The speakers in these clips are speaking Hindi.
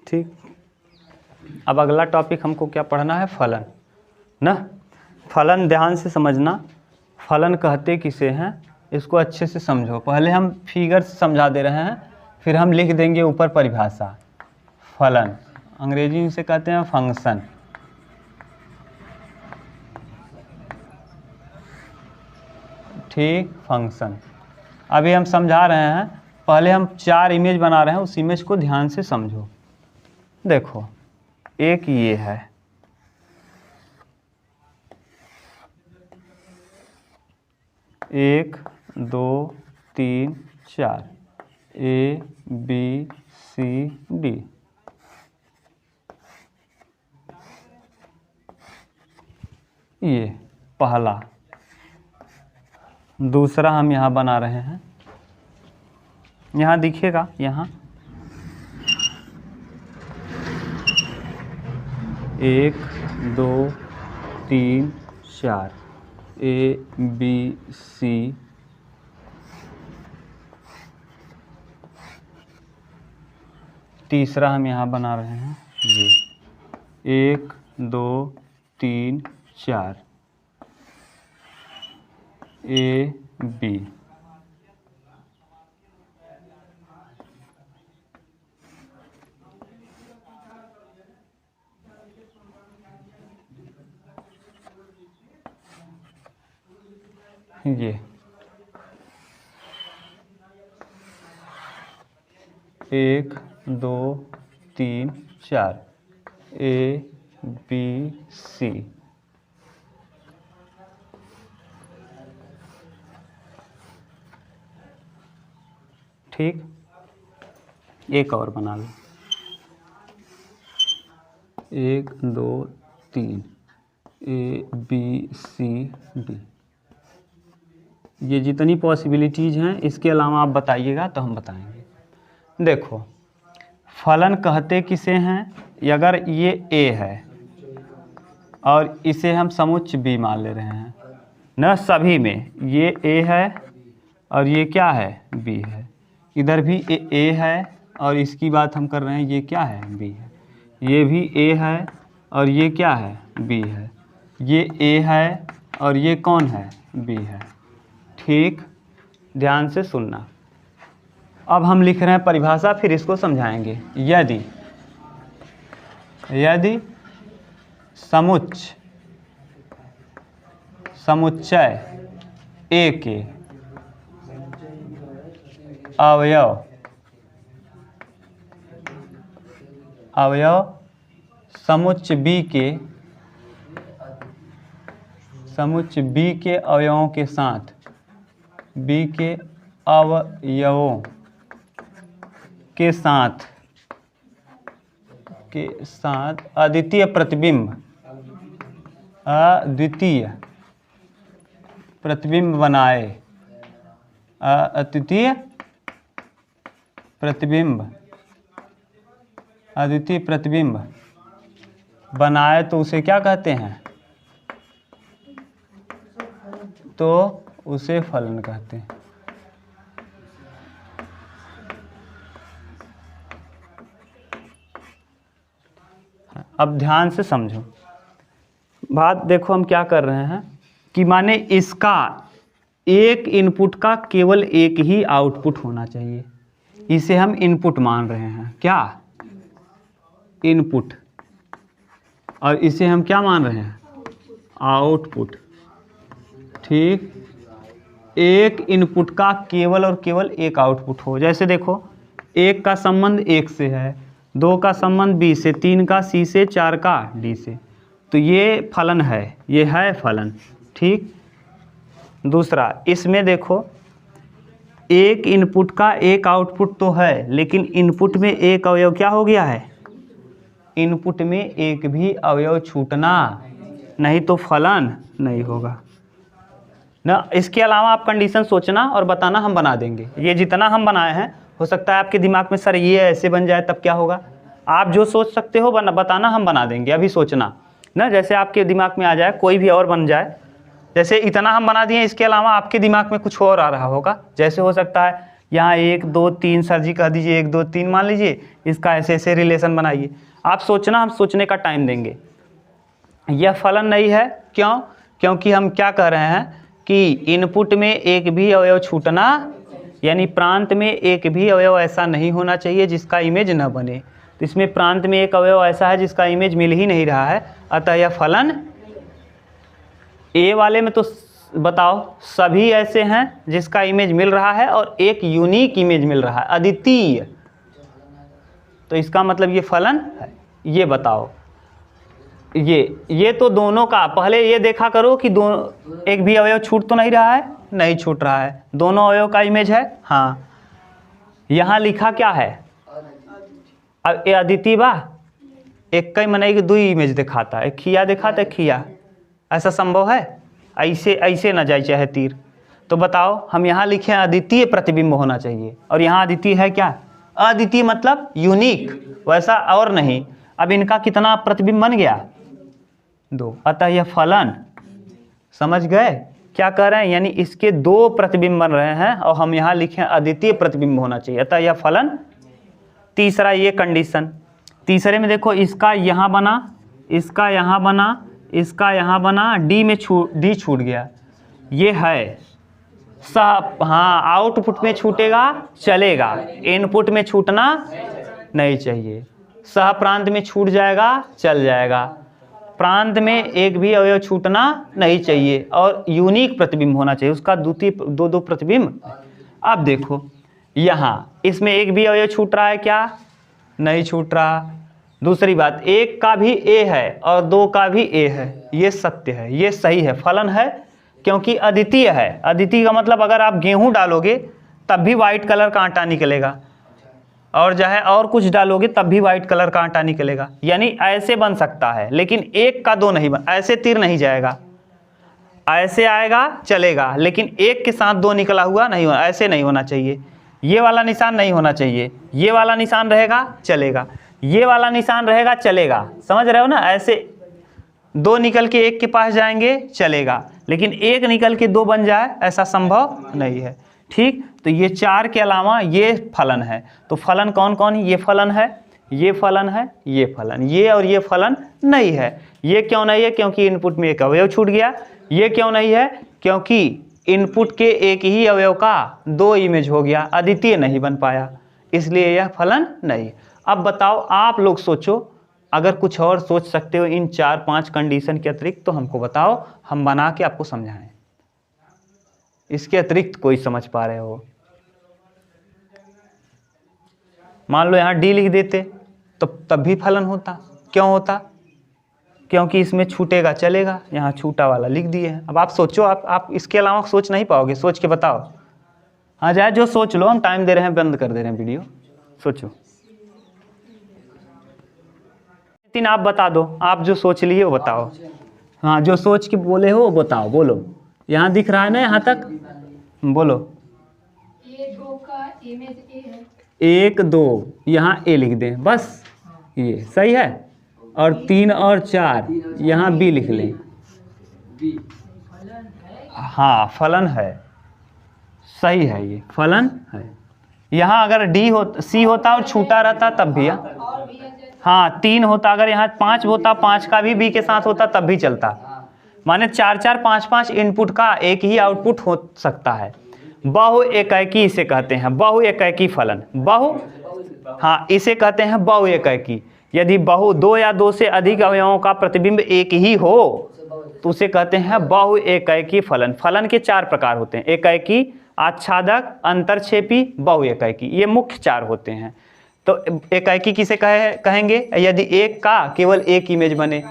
ठीक, अब अगला टॉपिक हमको क्या पढ़ना है, फलन ना। फलन ध्यान से समझना, फलन कहते किसे हैं इसको अच्छे से समझो। पहले हम फिगर से समझा दे रहे हैं, फिर हम लिख देंगे ऊपर परिभाषा। फलन अंग्रेजी में से कहते हैं फंक्शन। ठीक, फंक्शन। अभी हम समझा रहे हैं, पहले हम 4 इमेज बना रहे हैं, उस इमेज को ध्यान से समझो। देखो, एक ये है, एक 2 3 4, A B C D। ये पहला। दूसरा हम यहाँ बना रहे हैं, यहाँ दिखेगा, यहाँ 1 2 3 4, A B C। तीसरा हम यहाँ बना रहे हैं, ये 1 2 3 4, A B। ये 1 2 3 4, A B C। ठीक, एक और बना लो, 1 2 3, A B C D। ये जितनी पॉसिबिलिटीज़ हैं, इसके अलावा आप बताइएगा तो हम बताएंगे। देखो, फलन कहते किसे हैं, अगर ये A है और इसे हम समुच्च B मान ले रहे हैं न, सभी में ये A है और ये क्या है, B है। इधर भी A है और इसकी बात हम कर रहे हैं, ये क्या है, B है। ये भी A है और ये क्या है, B है। ये A है और ये कौन है, B है। ठीक, ध्यान से सुनना। अब हम लिख रहे हैं परिभाषा, फिर इसको समझाएंगे। यदि समुच्चय A के अवयव समुच्चय B के अवयवों के साथ, B के अवयवों के साथ अद्वितीय प्रतिबिंब बनाए, अद्वितीय प्रतिबिंब बनाए, तो उसे क्या कहते हैं, तो उसे फलन कहते हैं। अब ध्यान से समझो बात। देखो, हम क्या कर रहे हैं कि माने इसका एक इनपुट का केवल एक ही आउटपुट होना चाहिए, इसे हम इनपुट मान रहे हैं। क्या, इनपुट, और इसे हम क्या मान रहे हैं, आउटपुट। ठीक, एक इनपुट का केवल और केवल एक आउटपुट हो। जैसे देखो, 1 का संबंध 1 से है, 2 का संबंध B से, 3 का C से, 4 का D से, तो ये फलन है, ये है फलन। ठीक, दूसरा, इसमें देखो, एक इनपुट का एक आउटपुट तो है, लेकिन इनपुट में एक अवयव क्या हो गया है, इनपुट में एक भी अवयव छूटना, नहीं तो फलन नहीं होगा ना। इसके अलावा आप कंडीशन सोचना और बताना, हम बना देंगे। ये जितना हम बनाए हैं, हो सकता है आपके दिमाग में सर ये ऐसे बन जाए, तब क्या होगा। आप जो सोच सकते हो बताना, हम बना देंगे। अभी सोचना ना, जैसे आपके दिमाग में आ जाए, कोई भी और बन जाए। जैसे इतना हम बना दिए, इसके अलावा आपके दिमाग में कुछ और आ रहा होगा। जैसे हो सकता है यहाँ 1 2 3 सर जी कह दीजिए 1 2 3 मान लीजिए, इसका ऐसे ऐसे रिलेशन बनाइए। आप सोचना, हम सोचने का टाइम देंगे। यह फलन नहीं है, क्यों? क्योंकि हम क्या कह रहे हैं कि इनपुट में एक भी अवयव छूटना, यानी प्रांत में एक भी अवयव ऐसा नहीं होना चाहिए जिसका इमेज न बने। तो इसमें प्रांत में एक अवयव ऐसा है जिसका इमेज मिल ही नहीं रहा है, अतः यह फलन। ए वाले में तो बताओ सभी ऐसे हैं जिसका इमेज मिल रहा है और एक यूनिक इमेज मिल रहा है, अद्वितीय, तो इसका मतलब ये फलन है। ये बताओ, ये तो दोनों का पहले ये देखा करो कि दोनों एक भी अवयव छूट तो नहीं रहा है, नहीं छूट रहा है, दोनों अवयव का इमेज है। हाँ, यहाँ लिखा क्या है? अब ये अदिति बा एक कई मनाई की 2 इमेज दिखाता, एक खिया दिखाता, एक खिया, ऐसा संभव है? ऐसे ऐसे ना जाए चाहे तीर। तो बताओ, हम यहाँ लिखे अद्वितीय प्रतिबिंब होना चाहिए, और यहाँ अद्वितीय है क्या? अद्वितीय मतलब यूनिक, वैसा और नहीं। अब इनका कितना प्रतिबिंब बन गया? 2, अतः यह फलन। समझ गए क्या कह रहे हैं? यानी इसके 2 प्रतिबिंब बन रहे हैं और हम यहाँ लिखें अद्वितीय प्रतिबिंब होना चाहिए, अतः यह फलन। तीसरा ये कंडीशन, तीसरे में देखो इसका यहाँ बना, इसका यहाँ बना, इसका यहाँ बना, डी छूट गया, ये है सब। हाँ, आउटपुट में छूटेगा चलेगा, इनपुट में छूटना नहीं चाहिए। सह प्रांत में छूट जाएगा चल जाएगा, प्रांत में एक भी अवयव छूटना नहीं चाहिए और यूनिक प्रतिबिंब होना चाहिए, उसका दो प्रतिबिंब। अब देखो यहाँ इसमें एक भी अवयव छूट रहा है क्या? नहीं छूट रहा। दूसरी बात, 1 का भी ए है और 2 का भी ए है, ये सत्य है, ये सही है, फलन है, क्योंकि अद्वितीय है। अद्वितीय का मतलब अगर आप गेहूं डालोगे तब भी वाइट कलर का आटा निकलेगा, और चाहे और कुछ डालोगे तब भी वाइट कलर का आटा निकलेगा। यानी ऐसे बन सकता है, लेकिन 1 का 2 नहीं बन, ऐसे तीर नहीं जाएगा, ऐसे आएगा चलेगा, लेकिन 1 के साथ 2 निकला हुआ नहीं होना, ऐसे नहीं होना चाहिए। ये वाला निशान नहीं होना चाहिए, ये वाला निशान रहेगा चलेगा, ये वाला निशान रहेगा चलेगा। समझ रहे हो ना? ऐसे 2 निकल के 1 के पास जाएंगे चलेगा, लेकिन 1 निकल के 2 बन जाए ऐसा संभव नहीं है। ठीक, तो ये 4 के अलावा ये फलन है। तो फलन कौन कौन है? ये फलन है, ये फलन है, ये फलन, ये और ये फलन नहीं है। ये क्यों नहीं है? क्योंकि इनपुट में एक अवयव छूट गया। ये क्यों नहीं है? क्योंकि इनपुट के एक ही अवयव का 2 इमेज हो गया, अद्वितीय नहीं बन पाया, इसलिए यह फलन नहीं। अब बताओ, आप लोग सोचो, अगर कुछ और सोच सकते हो इन 4-5 कंडीशन के अतिरिक्त तो हमको बताओ, हम बना के आपको समझाएं। इसके अतिरिक्त कोई समझ पा रहे हो? मान लो यहाँ डी लिख देते तो तब भी फलन होता। क्यों होता? क्योंकि इसमें छूटेगा चलेगा, यहाँ छूटा वाला लिख दिए हैं। अब आप सोचो, आप इसके अलावा सोच नहीं पाओगे, सोच के बताओ। हाँ जाए जो सोच लो, हम टाइम दे रहे हैं, बंद कर दे रहे हैं वीडियो, सोचो। नितिन आप बता दो, आप जो सोच लिए वो बताओ। हाँ, जो सोच के बोले हो वो बताओ, बोलो। यहाँ दिख रहा है ना, यहाँ तक बोलो। 1 2 का इमेज ए है, 1 2 यहाँ ए लिख दें बस, ये सही है। और 3 और 4 यहाँ बी लिख लें। हाँ, फलन है, सही है, ये फलन है। यहाँ अगर डी हो सी होता और छूटा रहता तब भी, हाँ 3 होता, अगर यहाँ 5 होता, 5 का भी बी के साथ होता तब भी चलता। माने 4-4 5-5 इनपुट का एक ही आउटपुट हो सकता है। बहु एकैकी इसे कहते हैं, बहु एकैकी फलन। बहु, हाँ इसे कहते हैं बहु एकैकी। यदि बहु 2 या 2 से अधिक अवयवों का प्रतिबिंब एक ही हो तो उसे कहते हैं बहु एकैकी फलन। फलन के 4 प्रकार होते हैं, एकैकी, आच्छादक, अंतरक्षेपी, बहु एकैकी, ये मुख्य 4 होते हैं। तो एकैकी किसे कहेंगे? यदि एक का केवल एक इमेज बने।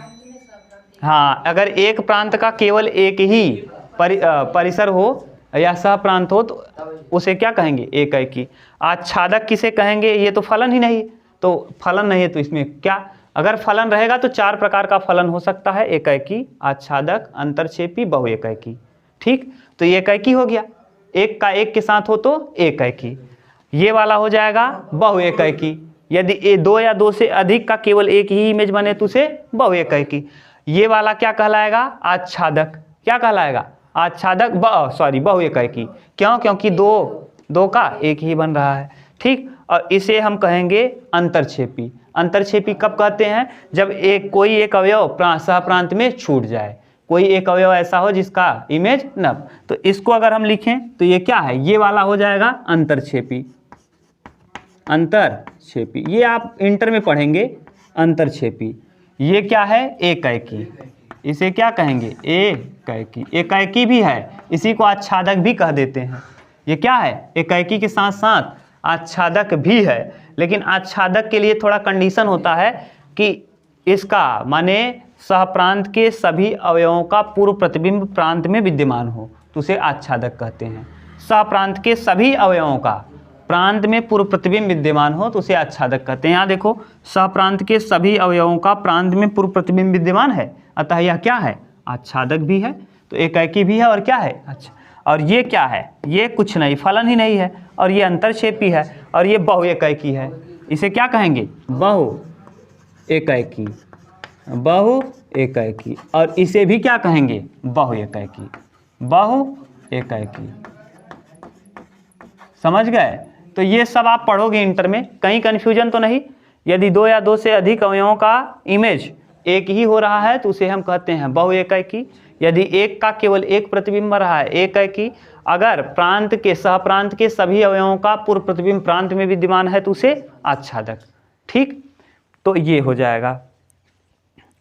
हाँ, अगर एक प्रांत का केवल एक ही परिसर हो या सह प्रांत हो तो उसे क्या कहेंगे? एकैकी। आच्छादक किसे कहेंगे? ये तो फलन ही नहीं, तो फलन नहीं है तो इसमें क्या? अगर फलन रहेगा तो 4 प्रकार का फलन हो सकता है, एकैकी, आच्छादक, अंतरक्षेपी, बहु एकैकी। ठीक, तो ये एकैकी हो गया। एक का एक के साथ हो तो एकैकी। ये वाला हो जाएगा बहु एकैकी। यदि 2 या 2 से अधिक का केवल एक ही इमेज बने तो उसे बहु एकैकी। ये वाला क्या कहलाएगा? आच्छादक। क्या कहलाएगा? आच्छादक बहु एकैकी। क्यों? क्योंकि 2 दो का एक ही बन रहा है। ठीक, और इसे हम कहेंगे अंतरछेपी। अंतरछेपी कब कहते हैं? जब कोई एक अवयव सहप्रांत में छूट जाए, कोई एक अवयव ऐसा हो जिसका इमेज न, तो इसको अगर हम लिखें तो ये क्या है? ये वाला हो जाएगा अंतरछेपी। अंतरछेपी ये आप इंटर में पढ़ेंगे। अंतरछेपी ये क्या है? एकैकी। इसे क्या कहेंगे? एकैकी। एकैकी भी है, इसी को आच्छादक भी कह देते हैं। ये क्या है? एकैकी के साथ साथ आच्छादक भी है, लेकिन आच्छादक के लिए थोड़ा कंडीशन होता है कि इसका माने सहप्रांत के सभी अवयवों का पूर्व प्रतिबिंब प्रांत में विद्यमान हो, तो उसे आच्छादक कहते हैं। सहप्रांत के सभी अवयवों का प्रांत में पूर्व प्रतिबिंब विद्यमान हो तो उसे आच्छादक कहते हैं। यहाँ देखो, सहप्रांत के सभी अवयवों का प्रांत में पूर्व प्रतिबिंब विद्यमान है, अतः यह क्या है? आच्छादक भी है, तो एकैकी भी है और क्या है? अच्छा, और ये क्या है? ये कुछ नहीं, फलन ही नहीं है, और ये अंतरछेपी है, और ये बहु एकैकी है। इसे क्या कहेंगे? बहु एकैकी। बहु एकैकी। और इसे भी क्या कहेंगे? बहु एकैकी। बहु एकैकी। समझ गए? तो ये सब आप पढ़ोगे इंटर में, कहीं कन्फ्यूजन तो नहीं। यदि दो या दो से अधिक अवयवों का इमेज एक ही हो रहा है तो उसे हम कहते हैं बहु एकैकी। यदि एक का केवल एक प्रतिबिंब रहा है, एकैकी। अगर प्रांत के सहप्रांत के सभी अवयवों का पूर्व प्रतिबिंब प्रांत में विद्यमान है तो उसे आच्छादक। ठीक, तो ये हो जाएगा।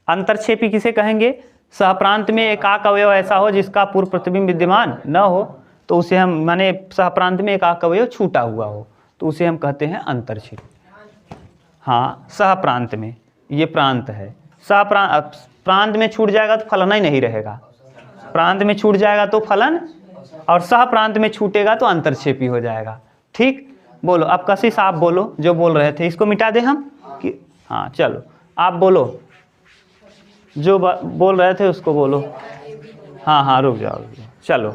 अंतरछेपी किसे कहेंगे? सहप्रांत में एकाक अवयव ऐसा हो जिसका पूर्व प्रतिबिंब विद्यमान न हो, तो उसे हम माने सहप्रांत में एकाक अवयव छूटा हुआ हो तो उसे हम कहते हैं अंतरछेपी। हाँ, सहप्रांत में, ये प्रांत है। प्रांत में छूट जाएगा तो फलन ही नहीं रहेगा। प्रांत में छूट जाएगा तो फलन, और सहप्रांत में छूटेगा तो अंतरछेपी हो जाएगा। ठीक, बोलो अब कशिश आप बोलो जो बोल रहे थे, इसको मिटा दें हम कि? हाँ चलो आप बोलो, जो बोल रहे थे उसको बोलो। हाँ हाँ रुक जाओ, चलो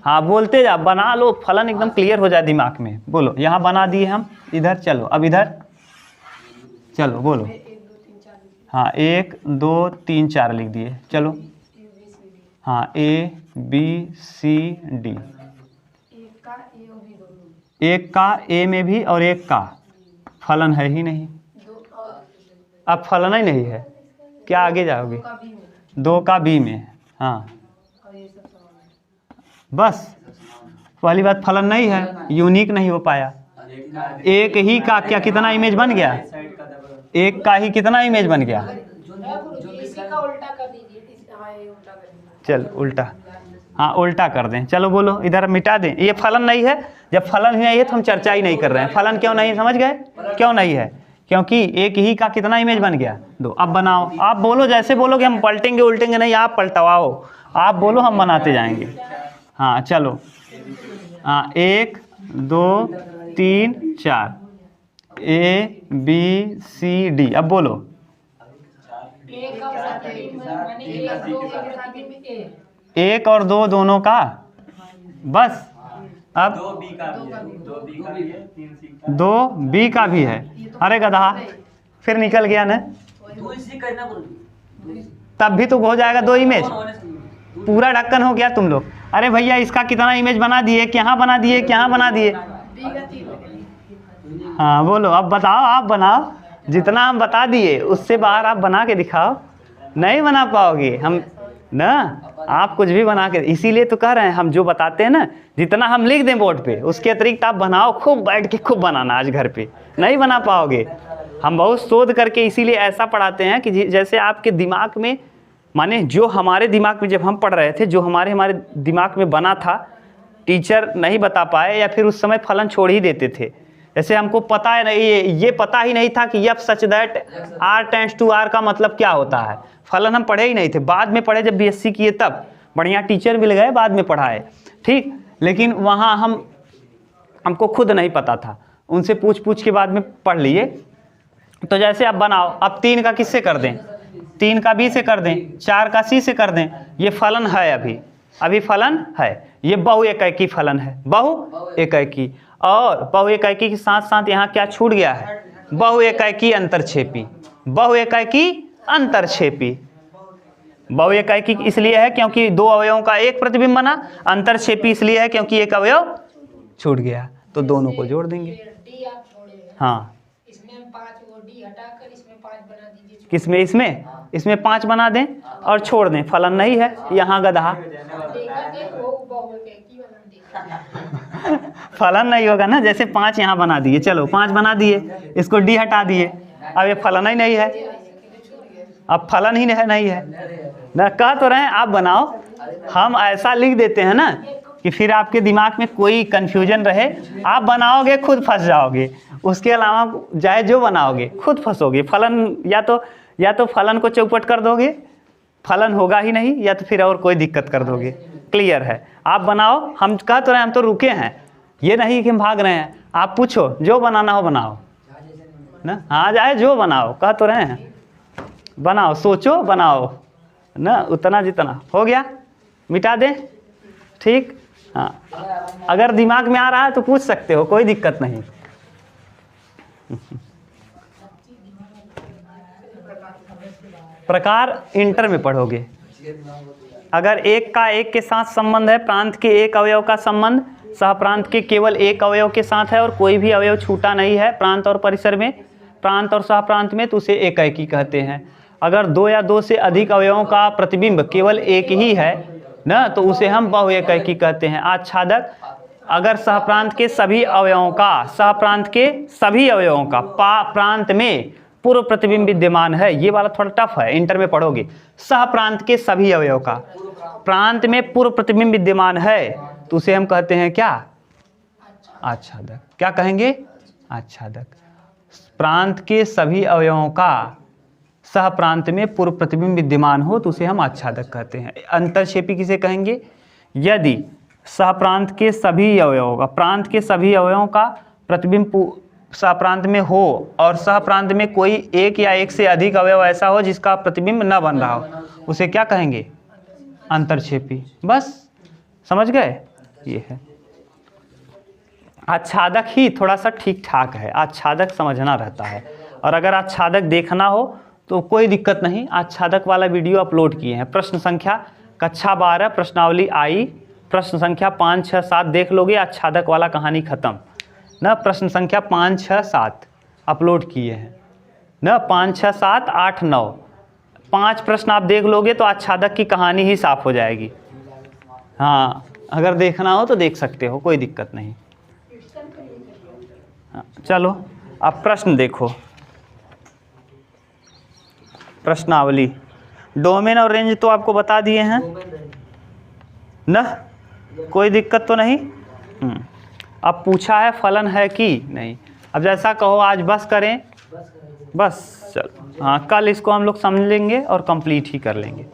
हाँ बोलते जा, बना लो, फलन एकदम क्लियर हो जाए दिमाग में। बोलो, यहाँ बना दिए हम, इधर चलो, अब इधर चलो बोलो। हाँ 1 2 3 4 लिख दिए, चलो। हाँ A B C D, एक का A में भी और एक का फलन है ही नहीं। अब फलन ही नहीं है, क्या आगे जाओगे? 2 का B में, हाँ बस पहली बात फलन नहीं है, यूनिक नहीं हो पाया। एक ही का क्या कितना इमेज बन गया? एक का ही कितना इमेज बन गया? चल उल्टा, हाँ उल्टा कर दें, चलो बोलो, इधर मिटा दें। ये फलन नहीं है, जब फलन ही नहीं है तो हम चर्चा ही नहीं कर रहे हैं। फलन क्यों नहीं, समझ गए क्यों नहीं है? क्योंकि एक ही का कितना इमेज बन गया? 2। अब बनाओ, आप बोलो, जैसे बोलोगे हम पलटेंगे उल्टेंगे नहीं, आप पलटवाओ, आप बोलो हम बनाते जाएंगे। हाँ चलो, हाँ 1 2 3 4 A B C D, अब बोलो। एक और 2 दोनों का, बस। अब 2 B का भी है। अरे गधा, फिर निकल गया ना, तब भी तो हो जाएगा 2 इमेज, पूरा ढक्कन हो गया तुम लोग। अरे भैया इसका कितना इमेज बना दिए, क्या बना दिए, क्या बना दिए? हाँ बोलो, अब बताओ, आप बनाओ, जितना हम बता दिए उससे बाहर आप बना के दिखाओ। नहीं बना पाओगे हम ना, आप कुछ भी बना के, इसीलिए तो कह रहे हैं हम जो बताते हैं ना, जितना हम लिख दें बोर्ड पे उसके अतिरिक्त आप बनाओ, खूब बैठ के खूब बनाना। आज घर पे नहीं बना पाओगे, हम बहुत शोध करके इसीलिए ऐसा पढ़ाते हैं कि जैसे आपके दिमाग में, माने जो हमारे दिमाग में जब हम पढ़ रहे थे, जो हमारे दिमाग में बना था, टीचर नहीं बता पाए या फिर उस समय फलन छोड़ ही देते थे। जैसे हमको पता है नहीं, ये पता ही नहीं था कि F such that R tends to R का मतलब क्या होता है। फलन हम पढ़े ही नहीं थे, बाद में पढ़े, जब BSc किए तब बढ़िया टीचर मिल गए, बाद में पढ़ाए। ठीक, लेकिन वहाँ हमको खुद नहीं पता था, उनसे पूछ के बाद में पढ़ लिए। तो जैसे अब बनाओ, अब 3 का किससे कर दें? 3 का B से कर दें, 4 का C से कर दें। ये फलन है, अभी फलन है, ये बहु एकैकी फलन है, बहु एकैकी। और बहु एकैकी के साथ साथ यहाँ क्या छूट गया है? बहु एकैकी अंतरछेपी। बहु एकैकी अंतरछेपी। बहु एकैकी इसलिए है क्योंकि 2 अवयवों का एक प्रतिबिंब बना, अंतरछेपी इसलिए है क्योंकि एक अवयव छूट गया। तो दोनों को जोड़ देंगे। डी आप छोड़े, हाँ, इसमें हम 5 वो डी हटाकर इसमें 5 बना दीजिए। किसमें? इसमें 5 बना दें और छोड़ दें। फलन नहीं है यहाँ गधा। देखा कि वो बहु के की वाला देखा। फलन नहीं होगा ना, जैसे 5 यहाँ बना दिए, चलो 5 बना दिए, इसको डी हटा दिए, अब ये फलन ही नहीं है, अब फलन ही नहीं है ना। कह तो रहे हैं आप बनाओ, हम ऐसा लिख देते हैं ना कि फिर आपके दिमाग में कोई कन्फ्यूजन रहे, आप बनाओगे खुद फंस जाओगे, उसके अलावा चाहे जो बनाओगे खुद फंसोगे। फलन या तो फलन को चौपट कर दोगे, फलन होगा ही नहीं, या तो फिर और कोई दिक्कत कर दोगे। क्लियर है? आप बनाओ, हम कह तो रहे हैं, हम तो रुके हैं, ये नहीं कि हम भाग रहे हैं। आप पूछो, जो बनाना हो बनाओ ना, हाँ जाए जो बनाओ, कह तो रहे हैं बनाओ, सोचो बनाओ ना, उतना जितना हो गया मिटा दें। ठीक, हाँ, अगर दिमाग में आ रहा है तो पूछ सकते हो, कोई दिक्कत नहीं। प्रकार इंटर में पढ़ोगे। अगर एक का एक के साथ संबंध है, प्रांत के एक अवयव का संबंध सह प्रांत के केवल एक अवयव के साथ है और कोई भी अवयव छूटा नहीं है प्रांत और परिसर में, प्रांत और सह प्रांत में, तो उसे एकाएकी कहते हैं। अगर 2 या 2 से अधिक अवयवों का प्रतिबिंब केवल एक ही है ना, तो उसे हम बहुएकाएकी कहते हैं। आच्छादक अगर सह प्रांत के सभी अवयवों का प्रांत में पूर्व प्रतिबिंब विद्यमान है, ये वाला थोड़ा टफ है, इंटर में पढ़ोगे। सह प्रांत के सभी अवयव का प्रांत में पूर्व प्रतिबिंब विद्यमान है, तो उसे हम कहते हैं क्या? आच्छादक। क्या कहेंगे? आच्छादक। प्रांत के सभी अवयवों का सह प्रांत में पूर्व प्रतिबिंब विद्यमान हो तो उसे हम आच्छादक कहते हैं। अंतरक्षेपी किसे कहेंगे? यदि सह प्रांत के सभी अवयवों का, प्रांत के सभी अवयवों का प्रतिबिंब सह प्रांत में हो और सह प्रांत में कोई एक या एक से अधिक अवयव ऐसा हो जिसका प्रतिबिंब न बन रहा हो, उसे क्या कहेंगे? अंतरक्षेपी। बस समझ गए? ये है आच्छादक ही थोड़ा सा ठीक ठाक है, आच्छादक समझना रहता है। और अगर आच्छादक देखना हो तो कोई दिक्कत नहीं, आच्छादक वाला वीडियो अपलोड किए हैं। प्रश्न संख्या कक्षा 12 प्रश्नावली आई, प्रश्न संख्या 5, 6, 7 देख लोगे, आच्छादक वाला कहानी खत्म ना। प्रश्न संख्या 5, 6, 7 अपलोड किए हैं ना, 5, 6, 7, 8, 9 5 प्रश्न आप देख लोगे तो आच्छादक की कहानी ही साफ हो जाएगी। हाँ, अगर देखना हो तो देख सकते हो, कोई दिक्कत नहीं। हाँ, चलो अब प्रश्न देखो। प्रश्नावली, डोमेन और रेंज तो आपको बता दिए हैं ना, कोई दिक्कत तो नहीं। अब पूछा है फलन है कि नहीं। अब जैसा कहो आज बस करें, बस चलो, हाँ कल इसको हम लोग समझ लेंगे और कंप्लीट ही कर लेंगे।